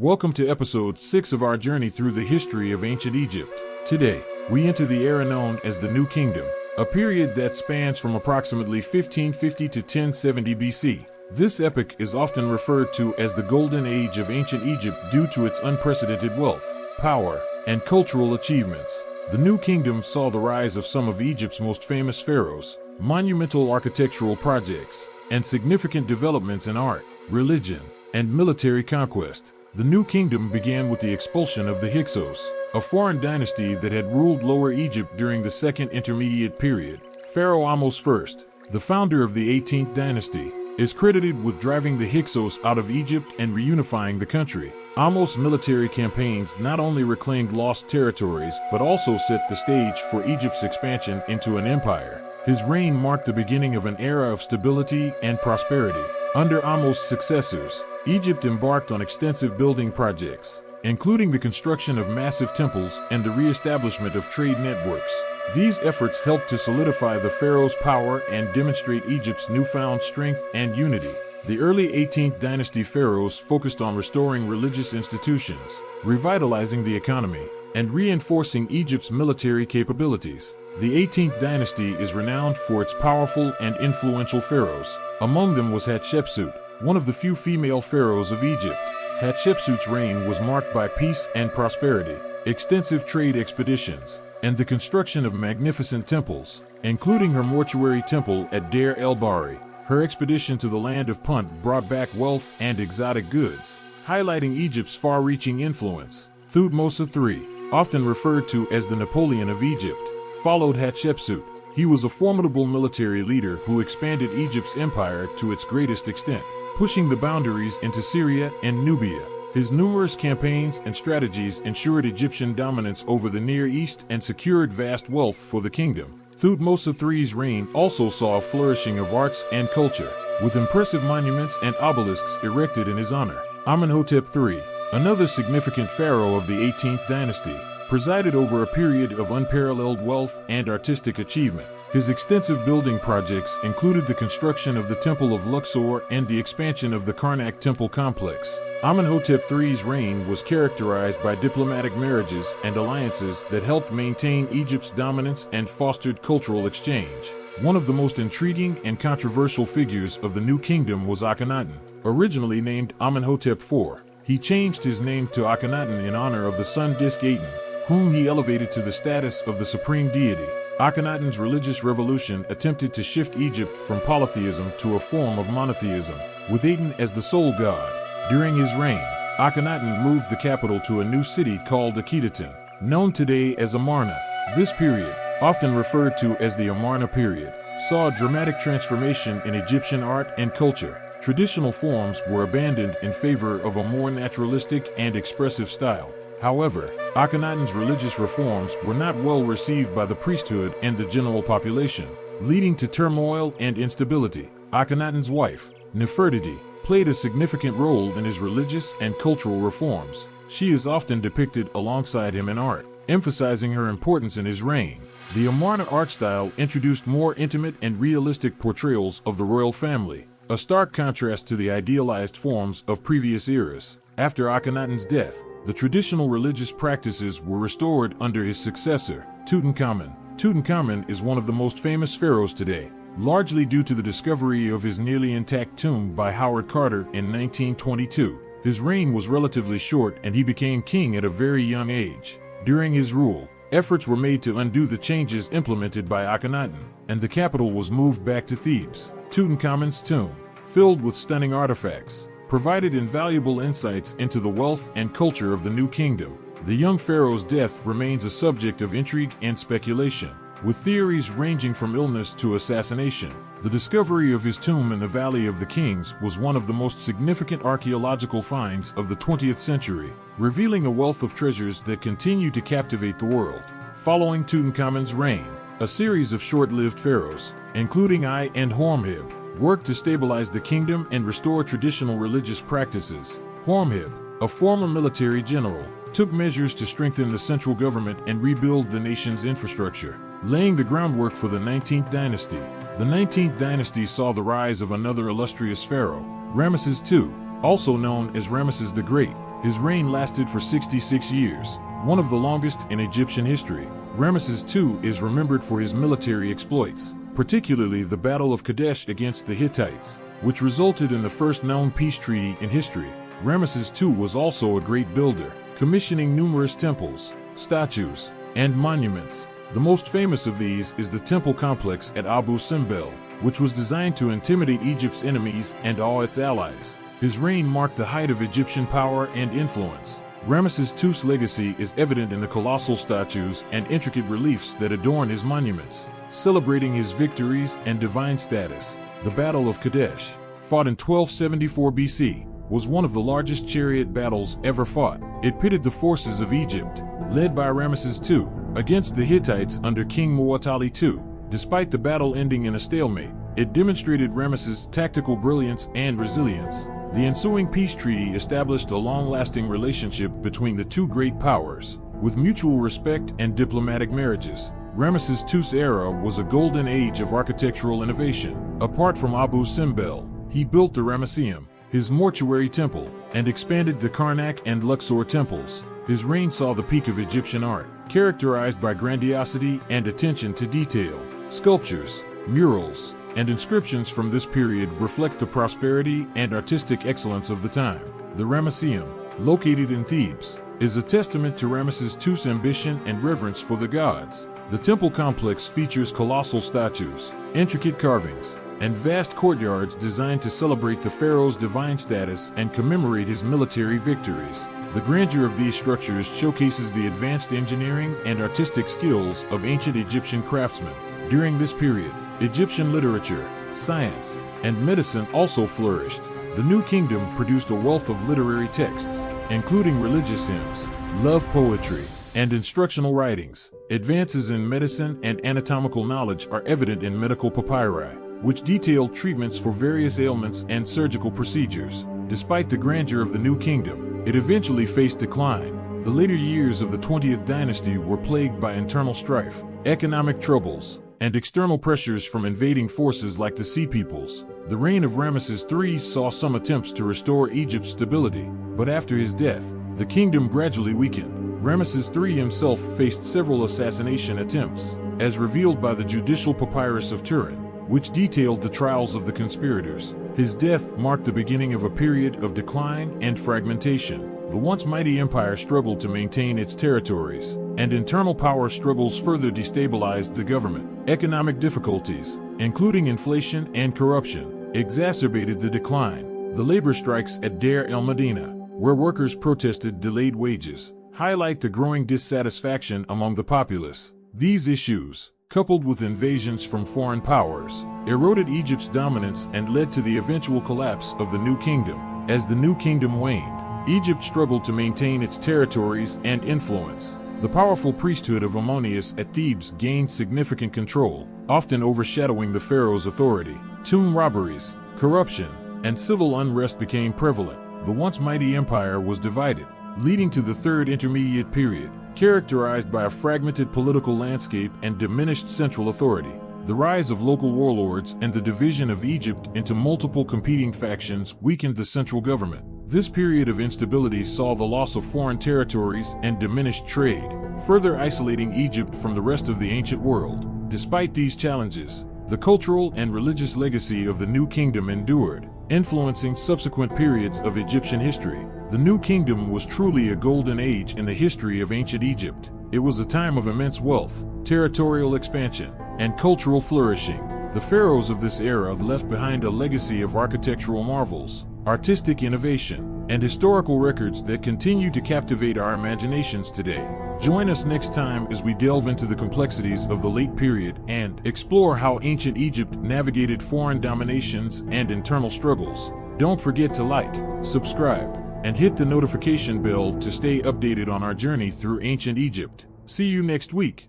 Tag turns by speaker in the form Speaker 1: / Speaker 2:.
Speaker 1: Welcome to episode 6 of our journey through the history of ancient Egypt. Today, we enter the era known as the New Kingdom, a period that spans from approximately 1550 to 1070 BC. This epoch is often referred to as the Golden Age of ancient Egypt due to its unprecedented wealth, power, and cultural achievements. The New Kingdom saw the rise of some of Egypt's most famous pharaohs, monumental architectural projects, and significant developments in art, religion, and military conquest. The New Kingdom began with the expulsion of the Hyksos, a foreign dynasty that had ruled Lower Egypt during the Second Intermediate Period. Pharaoh Ahmose I, the founder of the 18th dynasty, is credited with driving the Hyksos out of Egypt and reunifying the country. Ahmose's military campaigns not only reclaimed lost territories but also set the stage for Egypt's expansion into an empire. His reign marked the beginning of an era of stability and prosperity. Under Ahmose's successors, Egypt embarked on extensive building projects, including the construction of massive temples and the re-establishment of trade networks. These efforts helped to solidify the pharaoh's power and demonstrate Egypt's newfound strength and unity. The early 18th dynasty pharaohs focused on restoring religious institutions, revitalizing the economy, and reinforcing Egypt's military capabilities. The 18th dynasty is renowned for its powerful and influential pharaohs. Among them was Hatshepsut, one of the few female pharaohs of Egypt. Hatshepsut's reign was marked by peace and prosperity, extensive trade expeditions, and the construction of magnificent temples, including her mortuary temple at Deir el-Bahari. Her expedition to the land of Punt brought back wealth and exotic goods, highlighting Egypt's far-reaching influence. Thutmose III, often referred to as the Napoleon of Egypt, followed Hatshepsut. He was a formidable military leader who expanded Egypt's empire to its greatest extent, pushing the boundaries into Syria and Nubia. His numerous campaigns and strategies ensured Egyptian dominance over the Near East and secured vast wealth for the kingdom. Thutmose III's reign also saw a flourishing of arts and culture, with impressive monuments and obelisks erected in his honor. Amenhotep III, another significant pharaoh of the 18th dynasty, presided over a period of unparalleled wealth and artistic achievement. His extensive building projects included the construction of the Temple of Luxor and the expansion of the Karnak Temple complex. Amenhotep III's reign was characterized by diplomatic marriages and alliances that helped maintain Egypt's dominance and fostered cultural exchange. One of the most intriguing and controversial figures of the New Kingdom was Akhenaten. Originally named Amenhotep IV, he changed his name to Akhenaten in honor of the sun disk Aten, whom he elevated to the status of the supreme deity. Akhenaten's religious revolution attempted to shift Egypt from polytheism to a form of monotheism, with Aten as the sole god. During his reign, Akhenaten moved the capital to a new city called Akhenaten, known today as Amarna. This period, often referred to as the Amarna period, saw a dramatic transformation in Egyptian art and culture. Traditional forms were abandoned in favor of a more naturalistic and expressive style. However, Akhenaten's religious reforms were not well received by the priesthood and the general population, leading to turmoil and instability. Akhenaten's wife, Nefertiti, played a significant role in his religious and cultural reforms. She is often depicted alongside him in art, emphasizing her importance in his reign. The Amarna art style introduced more intimate and realistic portrayals of the royal family, a stark contrast to the idealized forms of previous eras. After Akhenaten's death, the traditional religious practices were restored under his successor, Tutankhamun. Tutankhamun is one of the most famous pharaohs today, largely due to the discovery of his nearly intact tomb by Howard Carter in 1922. His reign was relatively short and he became king at a very young age. During his rule, efforts were made to undo the changes implemented by Akhenaten, and the capital was moved back to Thebes. Tutankhamun's tomb, filled with stunning artifacts, provided invaluable insights into the wealth and culture of the New Kingdom. The young pharaoh's death remains a subject of intrigue and speculation, with theories ranging from illness to assassination. The discovery of his tomb in the Valley of the Kings was one of the most significant archaeological finds of the 20th century, revealing a wealth of treasures that continue to captivate the world. Following Tutankhamun's reign, a series of short-lived pharaohs, including Ai and Horemheb, worked to stabilize the kingdom and restore traditional religious practices. Horemheb, a former military general, took measures to strengthen the central government and rebuild the nation's infrastructure, laying the groundwork for the 19th dynasty. The 19th dynasty saw the rise of another illustrious pharaoh, Ramesses II, also known as Ramesses the Great. His reign lasted for 66 years, one of the longest in Egyptian history. Ramesses II is remembered for his military exploits, particularly the Battle of Kadesh against the Hittites, which resulted in the first known peace treaty in history. Ramesses II was also a great builder, commissioning numerous temples, statues, and monuments. The most famous of these is the temple complex at Abu Simbel, which was designed to intimidate Egypt's enemies and awe its allies. His reign marked the height of Egyptian power and influence. Ramesses II's legacy is evident in the colossal statues and intricate reliefs that adorn his monuments, celebrating his victories and divine status. The Battle of Kadesh, fought in 1274 BC, was one of the largest chariot battles ever fought. It pitted the forces of Egypt, led by Ramesses II, against the Hittites under King Muwatalli II. Despite the battle ending in a stalemate, it demonstrated Ramesses' tactical brilliance and resilience. The ensuing peace treaty established a long-lasting relationship between the two great powers, with mutual respect and diplomatic marriages. Ramesses II's era was a golden age of architectural innovation. Apart from Abu Simbel, he built the Ramesseum, his mortuary temple, and expanded the Karnak and Luxor temples. His reign saw the peak of Egyptian art, characterized by grandiosity and attention to detail. Sculptures, murals, and inscriptions from this period reflect the prosperity and artistic excellence of the time. The Ramesseum, located in Thebes, is a testament to Ramesses II's ambition and reverence for the gods. The temple complex features colossal statues, intricate carvings, and vast courtyards designed to celebrate the pharaoh's divine status and commemorate his military victories. The grandeur of these structures showcases the advanced engineering and artistic skills of ancient Egyptian craftsmen. During this period, Egyptian literature, science, and medicine also flourished. The New Kingdom produced a wealth of literary texts, including religious hymns, love poetry, and instructional writings. Advances in medicine and anatomical knowledge are evident in medical papyri, which detail treatments for various ailments and surgical procedures. Despite the grandeur of the New Kingdom, it eventually faced decline. The later years of the 20th dynasty were plagued by internal strife, economic troubles, and external pressures from invading forces like the Sea Peoples. The reign of Ramesses III saw some attempts to restore Egypt's stability, but after his death, the kingdom gradually weakened. Ramesses III himself faced several assassination attempts, as revealed by the Judicial Papyrus of Turin, which detailed the trials of the conspirators. His death marked the beginning of a period of decline and fragmentation. The once mighty empire struggled to maintain its territories, and internal power struggles further destabilized the government. Economic difficulties, including inflation and corruption, exacerbated the decline. The labor strikes at Deir el-Medina, where workers protested delayed wages, highlight the growing dissatisfaction among the populace. These issues, coupled with invasions from foreign powers, eroded Egypt's dominance and led to the eventual collapse of the New Kingdom. As the New Kingdom waned, Egypt struggled to maintain its territories and influence. The powerful priesthood of Ammonius at Thebes gained significant control, often overshadowing the pharaoh's authority. Tomb robberies, corruption, and civil unrest became prevalent. The once mighty empire was divided, leading to the Third Intermediate Period, characterized by a fragmented political landscape and diminished central authority. The rise of local warlords and the division of Egypt into multiple competing factions weakened the central government. This period of instability saw the loss of foreign territories and diminished trade, further isolating Egypt from the rest of the ancient world. Despite these challenges, the cultural and religious legacy of the New Kingdom endured, influencing subsequent periods of Egyptian history. The New Kingdom was truly a golden age in the history of ancient Egypt. It was a time of immense wealth, territorial expansion, and cultural flourishing. The pharaohs of this era left behind a legacy of architectural marvels, artistic innovation, and historical records that continue to captivate our imaginations today. Join us next time as we delve into the complexities of the late period and explore how ancient Egypt navigated foreign dominations and internal struggles. Don't forget to like, subscribe, and hit the notification bell to stay updated on our journey through ancient Egypt. See you next week.